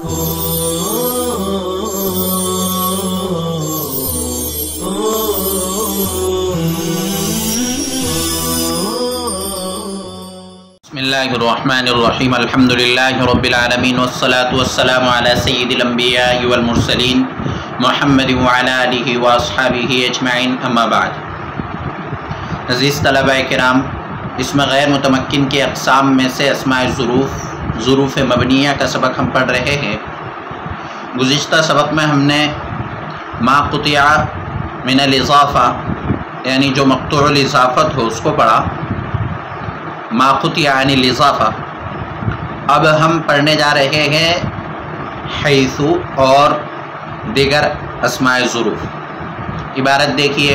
بسم اللہ الرحمن الرحیم الحمدللہ رب العالمین والصلاة والسلام علی سید الانبیاء والمرسلین محمد وعلی آلہ واصحابہ اجمعین اما بعد۔ عزیز طلبہ کرام، اسم غیر متمکن کے اقسام میں سے اسماء ظروف مبنیہ کا سبق ہم پڑھ رہے ہیں۔ گزشتہ سبق میں ہم نے ما قطع من الاضافہ یعنی جو مقطوع الاضافت ہو اس کو پڑھا، ما قطع عن الاضافہ۔ اب ہم پڑھنے جا رہے ہیں حیث اور دیگر اسماء ظروف۔ عبارت دیکھیے،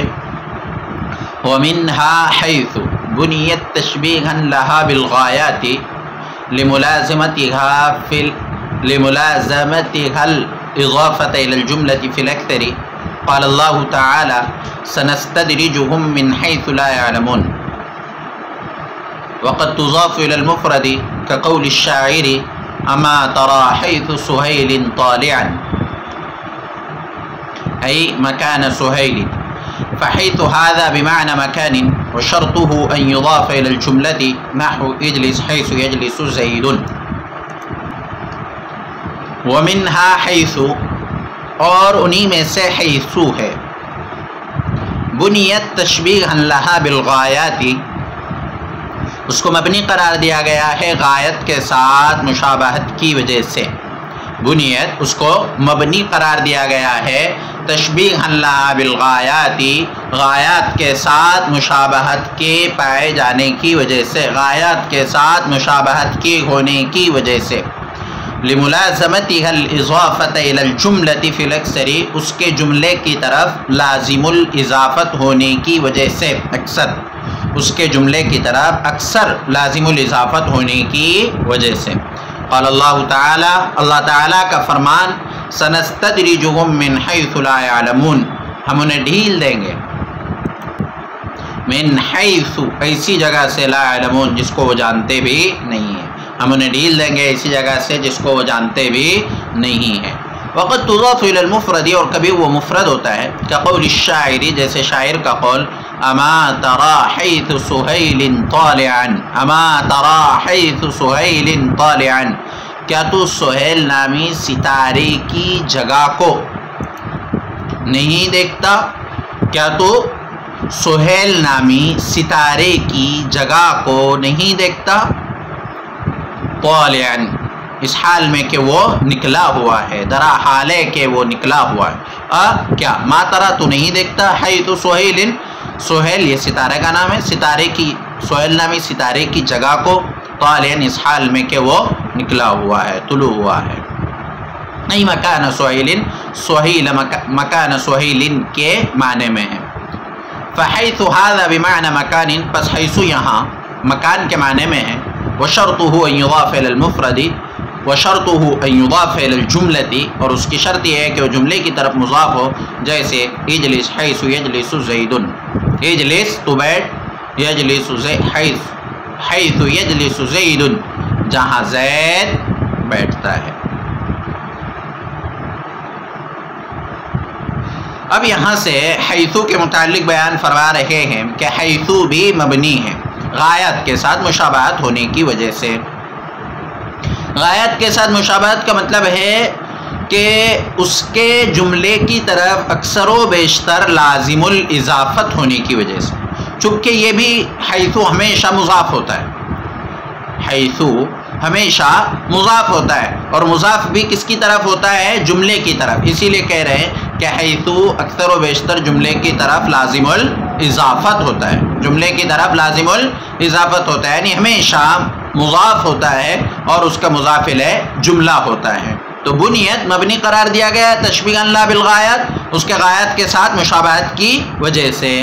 وَمِنْهَا حَيْثُ بُنِيَتْ تَشْبِيهًا لَهَا بِالْغَایَاتِ لملازمتها الإضافة إلى الجملة في الأكثر، قال الله تعالى سنستدرجهم من حيث لا يعلمون، وقد تضاف إلى المفرد كقول الشاعر أما ترى حيث سهيل طالعا، أي مكان سهيل، فحيث هذا بمعنى مكان، وشرطه أن يضاف إلى الجملة نحو اجلس حيث يجلس زيد۔ ومنها حيث، اور انہی میں سے حیث ہے، بنیت تشبیہا لہا بالغایات، اس کو مبنی قرار دیا گیا ہے غایت کے ساتھ مشابہت کی وجہ سے۔ بنیت اس کو مبنی قرار دیا گیا ہے تشبیہا لہا بالغایات، غایات کے ساتھ مشابہت کے پائے جانے کی وجہ سے، غایات کے ساتھ مشابہت کی ہونے کی وجہ سے۔ لملازمتها الاضافة الى الجملة في الاکثر، اس کے جملے کی طرف لازم الاضافت ہونے کی وجہ سے، اکثر اس کے جملے کی طرف اکثر لازم الاضافت ہونے کی وجہ سے۔ قال اللہ تعالی، اللہ تعالیٰ کا فرمان، سنستدرجهم من حیث لا يعلمون، ہم انہیں ڈھیل دیں گے، من حیث ایسی جگہ سے، لا يعلمون جس کو وہ جانتے بھی نہیں ہیں، ہم انہیں ڈھیل دیں گے ایسی جگہ سے جس کو وہ جانتے بھی نہیں ہیں۔ وقت تضاف الى المفرد، اور کبھی وہ مفرد ہوتا ہے، كقول الشاعر جیسے شاعر کا قول، اما ترى حيث سهيل طالعا، اما ترى حيث سهيل طالعا، کیا تو سہیل نامی ستارے کی جگہ کو نہیں دیکھتا؟ کیا تو سہیل نامی ستارے کی جگہ کو نہیں دیکھتا؟ طالعا، اس حال میں کہ وہ نکلا ہوا ہے، درا حال ہے کہ وہ نکلا ہوا ہے۔ کیا ما ترى تو نہیں دیکھتا حیث سہیل، سہیل یہ ستارے کا نام ہے، ستارے کی، سہیل نامی ستارے کی جگہ کو، طالعا اس حال میں کہ وہ نکلا ہوا ہے، طلوع ہوا ہے۔ نہیں مکان سہیل، سہیل مکان سہیل کے معنی میں ہے۔ فحیث هذا بمعنى مکان، پس حیث یہاں مکان کے معنی میں ہے۔ وشرطه ان يضاف الى المفرد، وشرطه ان يضاف الى الجملة، اور اس کی شرط یہ ہے کہ وہ جملے کی طرف مضاف ہو، جیسے اجلس حیث یجلس زید، اجلس تو بیٹھ، یجلس حیث یجلس زید جہاں زید بیٹھتا ہے۔ اب یہاں سے حیث کے متعلق بیان فرما رہے ہیں کہ حیث بھی مبنی ہے غایت کے ساتھ مشابہت ہونے کی وجہ سے۔ غایت کے ساتھ مشابہت کا مطلب ہے کہ اس کے جملے کی طرف اکثر و بیشتر لازم الاضافت ہونے کی وجہ سے، چونکہ یہ بھی حیث ہمیشہ مضاف ہوتا ہے، حیث ہمیشہ مضاف ہوتا ہے، اور مضاف بھی کس کی طرف ہوتا ہے؟ جملے کی طرف، اسی لیے کہہ رہے ہیں کہ حیث اکثر و بیشتر جملے کی طرف لازم الاضافت ہوتا ہے، جملے کی طرف لازم الاضافت ہوتا ہے، یعنی ہمیشہ مضاف ہوتا ہے اور اس کا مضاف الیہ جملہ ہوتا ہے۔ تو بنیت مبنی قرار دیا گیا تشبیہا لہا بالغایات، اس کے غایت کے ساتھ مشابہت کی وجہ سے۔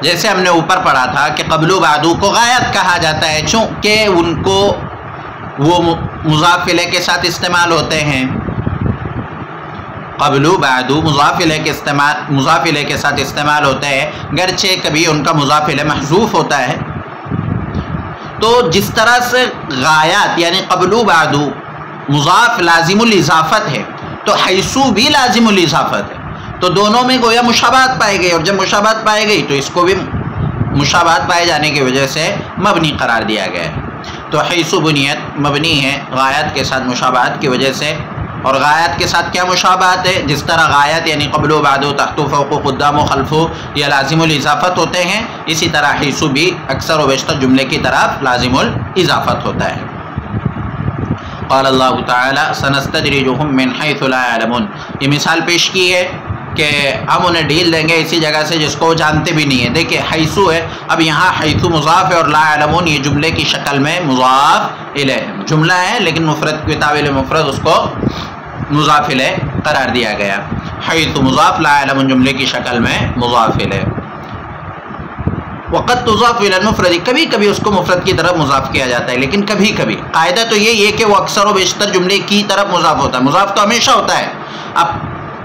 جیسے ہم نے اوپر پڑھا تھا کہ قبل و بعد کو غایت کہا جاتا ہے، چونکہ ان کو وہ مضاف الیہ کے ساتھ استعمال ہوتے ہیں، قبل و بعد مضاف الیہ کے ساتھ استعمال ہوتا ہے، گرچہ کبھی ان کا مضاف الیہ محذوف ہوتا ہے۔ تو جس طرح سے غایات یعنی قبل و بعد مضاف لازم الاضافت ہے تو حیثو بھی لازم الاضافت ہے، تو دونوں میں گویا مشابہت پائی گئی، اور جب مشابہت پائی گئی تو اس کو بھی مشابہت پائے جانے کی وجہ سے مبنی قرار دیا گیا ہے۔ تو حیثو بنیت مبنی ہے غایت کے ساتھ مشابہت کی وجہ سے، اور غایت کے ساتھ کیا مشابہت ہے؟ جس طرح غایت یعنی قبل و بعد و تحت و فوق و قدام و خلف یا لازم الاضافت ہوتے ہیں، اسی طرح حیثو بھی اکثر و بیشتر جملے کی طرف لازم الاضافت ہوتا ہے۔ قال اللہ تعالی سنستدرجهم من حیث لا يعلمون، یہ مثال پیش کی ہے کہ ہم انہیں ڈھیل دیں گے اسی جگہ سے جس کو وہ جانتے بھی نہیں ہیں۔ دیکھیں حیثو ہے، اب یہاں حیثو مضاف ہے اور لا يعلمون یہ جملے کی شکل میں مضاف الیہ جملہ ہے، لیکن مفرد کی تعویل مفرد اس کو مضاف الیہ قرار دیا گیا۔ حیث مضاف لا يعلمون جملے کی شکل میں مضاف الیہ۔ وقت تضاف الی المفرد، کبھی کبھی اس کو مفرد کی طرف مضاف کیا جاتا ہے، لیکن کبھی کبھی، قاعدہ تو یہ ہے کہ وہ اکثر و بیشتر جملے کی طرف مضاف ہوتا ہے، مضاف تو ہمیشہ ہوتا ہے، اب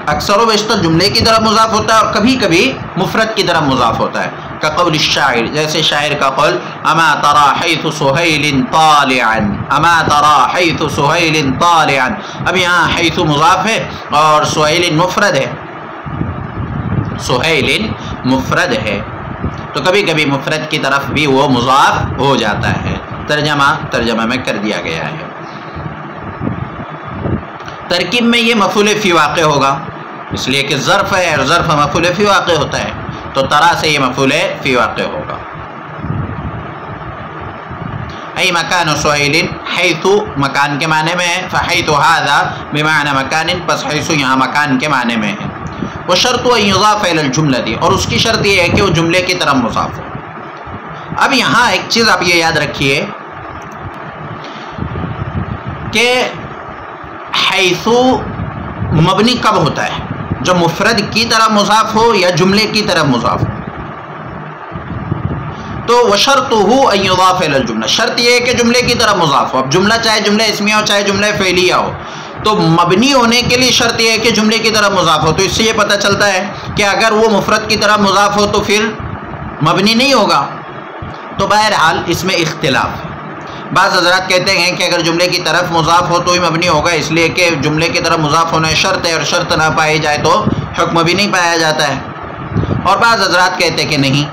اکثر و بیشتر جملے کی طرف مضاف ہوتا ہے اور کبھی کبھی مفرد کی طرف مضاف ہوتا ہے۔ کقول الشاعر، جیسے شاعر کا قول اما ترى حیث سہیل طالعا، اما ترى حیث سہیل طالعا، اب یہاں حیث مضاف ہے اور سہیل مفرد ہے، سہیل مفرد ہے، تو کبھی کبھی مفرد کی طرف بھی وہ مضاف ہو جاتا ہے۔ ترجمہ میں کر دیا گیا ہے۔ ترکیب میں یہ مفعول فی واقع ہوگا، اس لیے کہ ظرف ہے اور ظرف مفعول فی واقع ہوتا ہے، تو ترا سے یہ مفعول فی واقع ہوگا۔ ای مکان سہیل، حیث مکان کے معنی میں ہے، فحیث ھذا بمعنی مکان، پس حیث یہاں مکان کے معنی میں ہے۔ وشرط ان یضاف الی الجملہ، اور اس کی شرط یہ ہے کہ وہ جملے کی طرف مضاف ہو۔ اب یہاں ایک چیز آپ یہ یاد رکھیے کہ حیث مبنی کب ہوتا ہے؟ جب مفرد کی طرف مضاف ہو یا جملے کی طرف مضاف ہو۔ تو وشرطہ ان یضاف الی الجملہ، شرط یہ ہے کہ جملے کی طرف مضاف ہو۔ اب جملہ چاہے جملہ اسمیہ ہو چاہے جملہ فعلیہ ہو، تو مبنی ہونے کے لیے شرط یہ ہے کہ جملے کی طرف مضاف ہو۔ تو اس سے یہ پتہ چلتا ہے کہ اگر وہ مفرد کی طرف مضاف ہو تو پھر مبنی نہیں ہوگا۔ تو بہرحال اس میں اختلاف ہے، بعض حضرات کہتے ہیں کہ اگر جملے کی طرف مضاف ہو تو ہی مبنی ہوگا، اس لیے کہ جملے کی طرف مضاف ہونا شرط ہے اور شرط نہ پائی جائے تو حکم بھی نہیں پایا جاتا ہے۔ اور بعض حضرات کہتے ہیں کہ نہیں،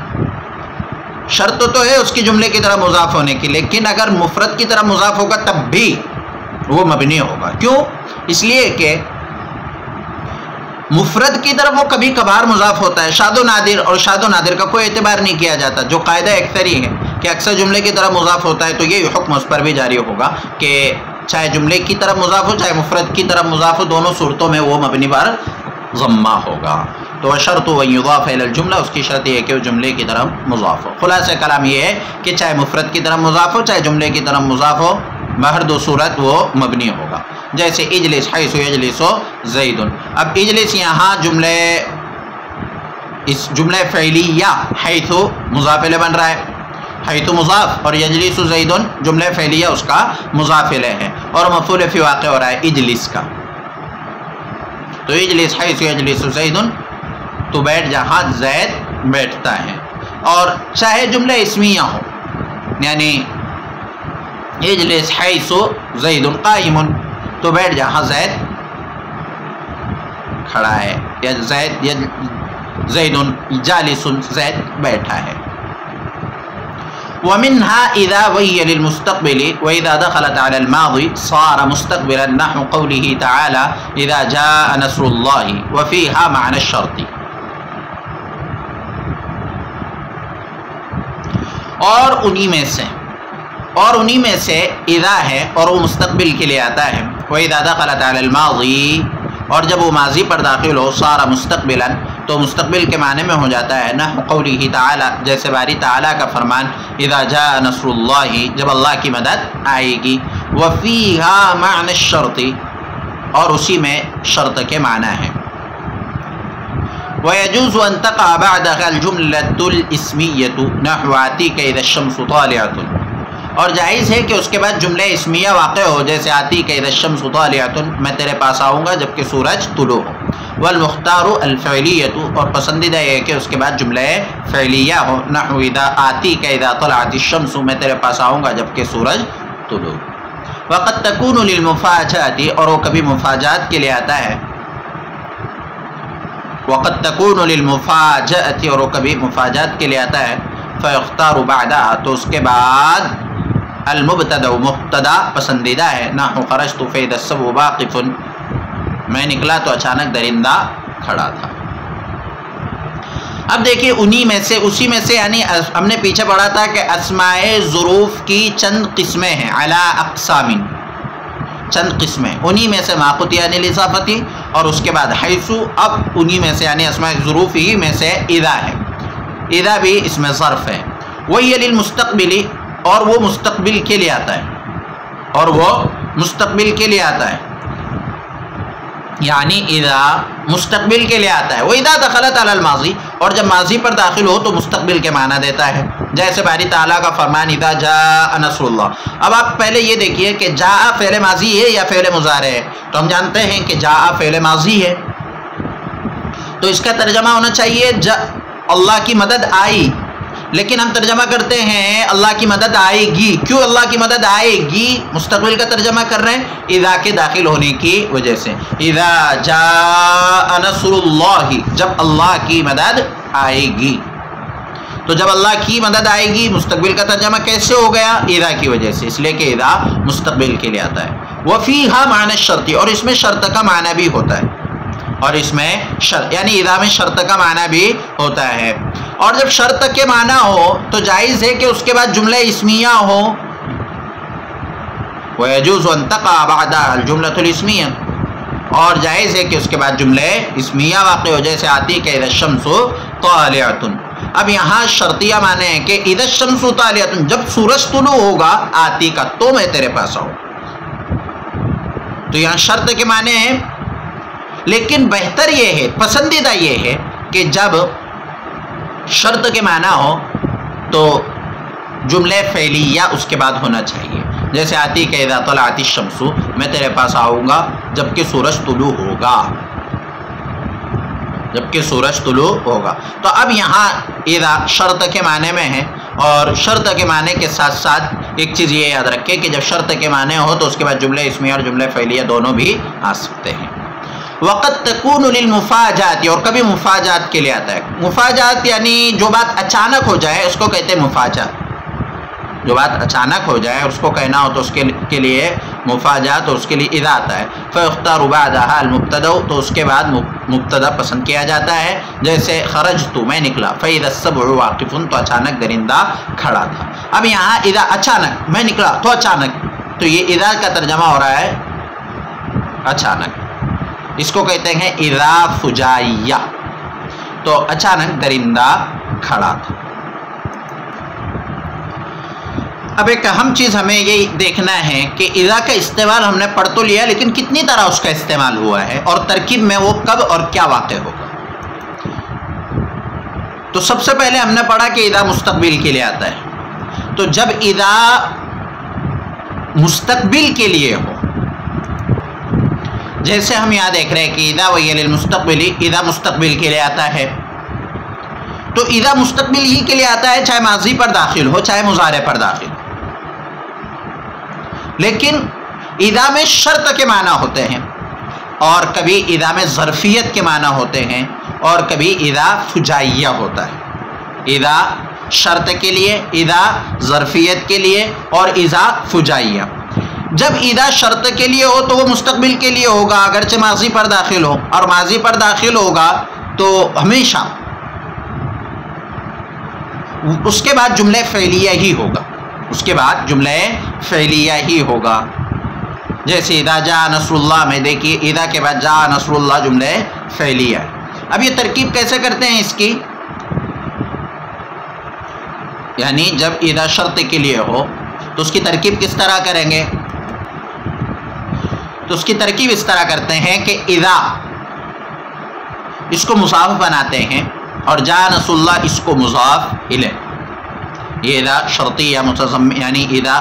شرط تو ہے اس کی جملے کی طرف مضاف ہونے کی، لیکن اگر مفرد کی طرف مضاف ہوگا تب بھی وہ مبنی ہوگا۔ کیوں؟ اس لیے کہ مفرد کی طرف وہ کبھی کبھار مضاف ہوتا ہے، شاذ و نادر، اور شاذ و نادر کا کوئی اعتبار نہیں کیا جاتا۔ جو قاعدہ اکثری ہے کہ اکثر جملے کی طرف مضاف ہوتا ہے، تو یہ حکم اس پر بھی جاری ہوگا کہ چاہے جملے کی طرف مضاف ہو چاہے مفرد کی طرف مضاف ہو، دونوں صورتوں میں وہ مبنی پر ضمہ ہوگا۔ تو شرط ان یضاف الی الجملہ، اس کی شرط یہ ہے کہ وہ جملے کی طرف مضاف ہو۔ خلاصہ کلام یہ ہے کہ چاہے مفرد کی طرف مضاف ہو چاہے جملے کی طرف مضاف ہو، بہر دو صورت وہ مبنی ہوگا۔ جیسے اجلس حیث یجلس زید، اب اجلس یہاں جملہ فعلیہ حیث مضاف الیہ بن رہا ہے، حیث مضاف، اور یجلس زید جملہ فعلیہ اس کا مضاف الیہ ہے، اور مفعول فی واقع ہو رہا ہے اجلس کا۔ تو اجلس حیث یجلس زید، تو بیٹھ جہاں زید بیٹھتا ہے، اور چاہے جملہ اسمیہ ہو، یعنی اجلس حیث زید قائم، تو بیٹھ جہاں زید کھڑا ہے، یا زید جالس، زید بیٹھا ہے۔ ومنها اذا وهي للمستقبل واذا دخلت على الماضي صار مستقبلا، نحو قوله تعالى اذا جاء نصر الله، وفيها معنى الشرط۔ اور انہی میں سے اذا ہے اور وہ مستقبل کے لیے آتا ہے، وَإِذَا دَخَلَتْ عَلَى الْمَاضِي، اور جب وہ ماضی پر داخل ہو صار مستقبلا، تو مستقبل کے معنی میں ہو جاتا ہے، نحو قوله تعالی، جیسے باری تعالیٰ کا فرمان اذا جاء نصر اللہ، جب اللہ کی مدد آئے گی، وَفِيهَا مَعْنَ الشَّرْطِ، اور اسی میں شرط کے معنی ہے۔ وَيَجُوزُ أَن تَقَعَ بَعْدَهَا الْجُمْلَةُ الْإِسْمِيَّةُ نَحْوُ آتِيكَ إِذَا الشَّمْسُ طَالِعَةٌ، اور جائز ہے کہ اس کے بعد جملہ اسمیہ واقع ہو، جیسے آتِيكَ إِذَا الشَّمْسُ طَالِعَةٌ، میں تیرے پاس آؤں گا جبکہ سورج طلوع ہو۔ والمختار الفعلیۃ، اور پسندیدہ یہ ہے کہ اس کے بعد جملہ فعلیہ ہو، نحو اذا آتیک اذا طلعت الشمس، میں تیرے پاس آؤں گا جبکہ سورج طلوع۔ وقد تکون للمفاجأة، اور وہ کبھی مفاجات کے لیے آتا ہے، وقد تکون للمفاجأة، اور وہ کبھی مفاجات کے لیے آتا ہے، فیختار بعدها، تو اس کے بعد المبتدا، مبتدا پسندیدہ ہے، نحو خرجت فإذا الصبح واقف، میں نکلا تو اچانک درندہ کھڑا تھا۔ اب دیکھیے انہی میں سے، اسی میں سے، یعنی ہم نے پیچھے پڑھا تھا کہ اسماء ظروف کی چند قسمیں ہیں، علی اقسام، چند قسمیں، انہی میں سے ما قطع للاضافتی، اور اس کے بعد حیث، اب انہی میں سے یعنی اسماء ظروف ہی میں سے اذا ہے، اذا بھی اس میں ظرف ہے، وہی للمستقبل، اور وہ مستقبل کے لیے آتا ہے، اور وہ مستقبل کے لیے آتا ہے، یعنی اذا مستقبل کے لیے آتا ہے، وَإِذَا دَخَلَتْ عَلَى الْمَاضِي، اور جب ماضی پر داخل ہو تو مستقبل کے معنی دیتا ہے، جیسے باری تعالیٰ کا فرمان اذا جاء نصر اللہ۔ اب آپ پہلے یہ دیکھیے کہ جاء فعل ماضی ہے یا فعل مضارع ہے، تو ہم جانتے ہیں کہ جاء فعل ماضی ہے، تو اس کا ترجمہ ہونا چاہیے اللہ کی مدد آئی، لیکن ہم ترجمہ کرتے ہیں اللہ کی مدد آئے گی، کیوں اللہ کی مدد آئے گی؟ مستقبل کا ترجمہ کر رہے ہیں اذا کے داخل ہونے کی وجہ سے، اذا جاء نصر اللہ، جب اللہ کی مدد آئے گی، تو جب اللہ کی مدد آئے گی مستقبل کا ترجمہ کیسے ہو گیا؟ اذا کی وجہ سے، اس لیے کہ اذا مستقبل کے لیے آتا ہے، وفیہا معنی الشرط، اور اس میں شرط کا معنی بھی ہوتا ہے، اور اس میں شرط یعنی اذا میں شرط کا معنی بھی ہوتا ہے، اور جب شرط کے معنی ہو تو جائز ہے کہ اس کے بعد جملہ اسمیہ ہو، وَيَجُوزُ أَن تَقَعَ بَعْدَهَا الْجُمْلَةُ الْإِسْمِيَّةُ، اور جائز ہے کہ اس کے بعد جملے اسمیہ واقع ہو، جیسے آتی کہ اذا الشمس طالعۃ۔ اب یہاں شرطیہ معنی ہے کہ اذا الشمس طالعۃ، جب سورج طلوع ہوگا، آتی کا تو میں تیرے پاس آؤں، تو یہاں شرط کے معنی ہیں، لیکن بہتر یہ ہے، پسندیدہ یہ ہے کہ جب شرط کے معنی ہو تو جملے فعلیہ اس کے بعد ہونا چاہیے، جیسے آتی کہ اذا طلعت الشمس، میں تیرے پاس آؤں گا جبکہ سورج طلوع ہوگا، جبکہ سورج طلوع ہوگا، تو اب یہاں اذا شرط کے معنی میں ہے، اور شرط کے معنی کے ساتھ ساتھ ایک چیز یہ یاد رکھے کہ جب شرط کے معنی ہو تو اس کے بعد جملے اسمیہ اور جملے فعلیہ دونوں بھی آ سکتے ہیں۔ وقت تکون للمفاجات، اور کبھی مفاجات کے لیے آتا ہے، مفاجات یعنی جو بات اچانک ہو جائے اس کو کہتے ہیں مفاجات، جو بات اچانک ہو جائے اس کو کہنا ہو تو اس کے لیے مفاجات، اور اس کے لیے اذا آتا ہے، فیختار بعدها المبتدا، تو اس کے بعد مبتدا پسند کیا جاتا ہے، جیسے خرجت، میں نکلا، فاذا السبع واقف، تو اچانک درندہ کھڑا تھا۔ اب یہاں اذا اچانک، میں نکلا تو اچانک، تو یہ اذا کا ترجمہ ہو رہا ہے اچانک، اس کو کہتے ہیں اذا فجائیہ، تو اچانک درندہ کھڑا تھا۔ اب ایک اہم چیز ہمیں یہ دیکھنا ہے کہ اذا کا استعمال ہم نے پڑھ تو لیا، لیکن کتنی طرح اس کا استعمال ہوا ہے، اور ترکیب میں وہ کب اور کیا واقع ہوگا۔ تو سب سے پہلے ہم نے پڑھا کہ اذا مستقبل کے لیے آتا ہے، تو جب اذا مستقبل کے لیے ہو، جیسے ہم یہاں دیکھ رہے ہیں کہ اذا وہی للمستقبل، اذا مستقبل کے لیے آتا ہے، تو اذا مستقبل ہی کے لیے آتا ہے، چاہے ماضی پر داخل ہو چاہے مضارع پر داخل ہو، لیکن اذا میں شرط کے معنی ہوتے ہیں، اور کبھی اذا میں ظرفیت کے معنی ہوتے ہیں، اور کبھی اذا فجائیہ ہوتا ہے، اذا شرط کے لیے، اذا ظرفیت کے لیے، اور اذا فجائیہ۔ جب اذا شرط کے لیے ہو تو وہ مستقبل کے لیے ہوگا، اگرچہ ماضی پر داخل ہو، اور ماضی پر داخل ہوگا تو ہمیشہ اس کے بعد جملے فعلیہ ہی ہوگا، اس کے بعد جملے فعلیہ ہی ہوگا، جیسے اذا جاء نصر اللہ میں دیکھیے اذا کے بعد جاء نصر اللہ جملے فعلیہ ہے۔ اب یہ ترکیب کیسے کرتے ہیں اس کی، یعنی جب اذا شرط کے لیے ہو تو اس کی ترکیب کس طرح کریں گے، تو اس کی ترکیب اس طرح کرتے ہیں کہ اذا اس کو مضاف بناتے ہیں، اور جاء نصر اللہ اس کو مضاف الیہ، یہ اذا شرطی یا متضمن، یعنی اذا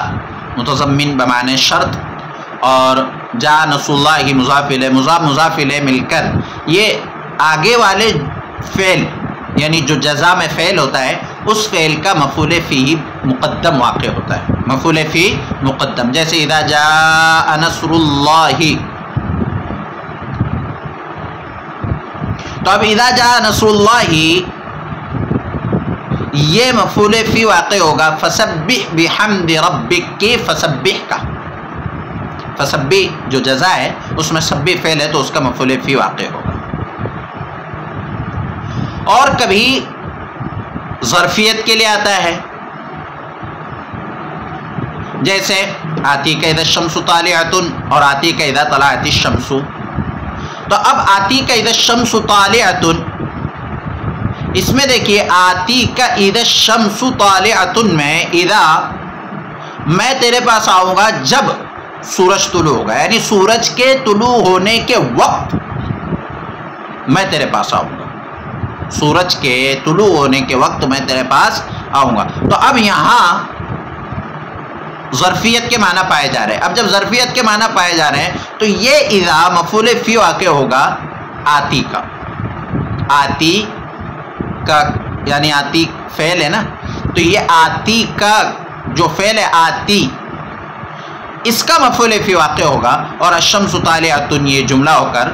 متضمن بمعنی شرط، اور جاء نصر اللہ ہی مضاف الیہ، مضاف الیہ مل کر یہ آگے والے فعل، یعنی جو جزا میں فعل ہوتا ہے اس فعل کا مفعول فیہ مقدم واقع ہوتا ہے، مفعول فی مقدم، جیسے اذا جاء نصر اللہ. تو اب اذا جاء نصر اللہ یہ مفعول فی واقع ہوگا فسبح بحمد ربک کی فسبح کا، فسبح جو جزا ہے اس میں سبح فعل ہے تو اس کا مفعول فی واقع ہوگا. اور کبھی ظرفیت کے لیے آتا ہے، جیسے آتی کا اذا الشمس طالعۃ اور آتی کا اذا طلعت الشمس. تو اب آتی کا اذا الشمس طالعۃ، اس میں دیکھیے آتی کا اذا الشمس طالعۃ میں اذا میں تیرے پاس آؤں گا جب سورج طلوع ہوگا، یعنی سورج کے طلوع ہونے کے وقت میں تیرے پاس آؤں گا، سورج کے طلوع ہونے کے وقت میں تیرے پاس آؤں گا. تو اب یہاں ظرفیت کے معنی پائے جا رہے ہیں. اب جب ظرفیت کے معنی پائے جا رہے ہیں تو یہ اذا مفعول فی واقع ہوگا آتی کا، آتی کا یعنی آتی فعل ہے نا، تو یہ آتی کا جو فعل ہے آتی اس کا مفعول فی واقع ہوگا، اور الشمس طالعۃ یہ جملہ ہو کر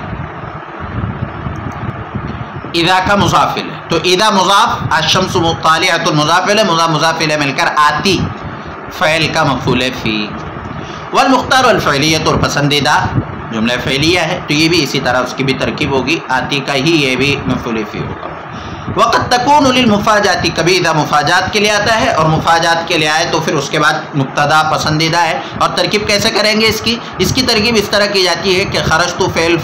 اذا کا مضاف ہے. تو اذا مضاف، الشمس طالعۃ مضاف ہے، مضاف الیہ مل کر آتی فعل کا مفعول فی. والمختار والفعلیت، اور پسندیدہ جملہ فعلیہ ہے تو یہ بھی اسی طرح اس کی بھی ترکیب ہوگی، آتی کا ہی یہ بھی مفعول فی ہوگا. وقت تکون للمفاجات، کبھی اذا مفاجات کے لیے آتا ہے اور مفاجات کے لیے آئے تو پھر اس کے بعد مبتدا پسندیدہ ہے. اور ترکیب کیسے کریں گے اس کی ترکیب اس طرح کی جاتی ہے کہ خرجت فعل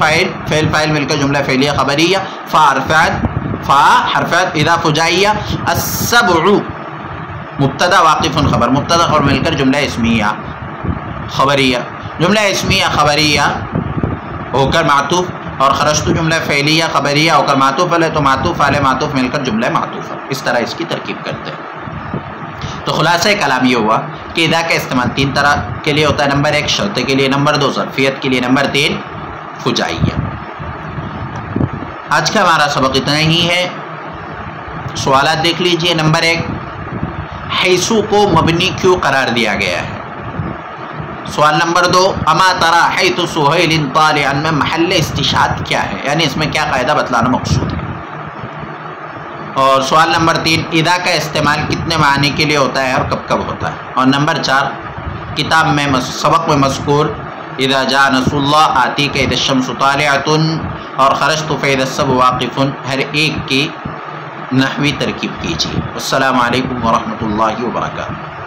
فاعل مل کر جملہ فعلیہ خبریہ، فا حرفات اذا فجائیہ، السبع مبتدا واقف خبر، مبتدا اور مل کر جملہ اسمیہ خبریہ، جملہ اسمیہ خبریہ ہو کر معطوف، اور خرجت جملہ فعلیہ خبریہ ہو کر معطوف علیہ تو معطوف علیہ معطوف مل کر جملہ معطوف. اس طرح اس کی ترکیب کرتے ہیں. تو خلاصہ کلام یہ ہوا کہ اذا کا استعمال تین طرح کے لیے ہوتا ہے، نمبر 1 شرط کے لیے، نمبر 2 ظرفیت کے لیے، نمبر 3 فجائیہ. آج کا ہمارا سبق اتنا ہی ہے. سوالات دیکھ لیجئے. نمبر 1، حیثو کو مبنی کیوں قرار دیا گیا ہے؟ سوال نمبر 2، اما ترى حیث سہیل طالعا میں محل استشہاد کیا ہے، یعنی اس میں کیا قاعدہ بتلانا مقصود ہے؟ اور سوال نمبر 3، اذا کا استعمال کتنے معنی کے لیے ہوتا ہے اور کب کب ہوتا ہے؟ اور نمبر 4، کتاب میں سبق میں مذکور اذا جاء نصر اللہ، آتی کا اذا الشمس طالعۃ اور خرجت فاذا السبع واقف، ہر ایک کی نحوی ترکیب کیجیے. السلام علیکم ورحمۃ اللہ وبرکاتہ.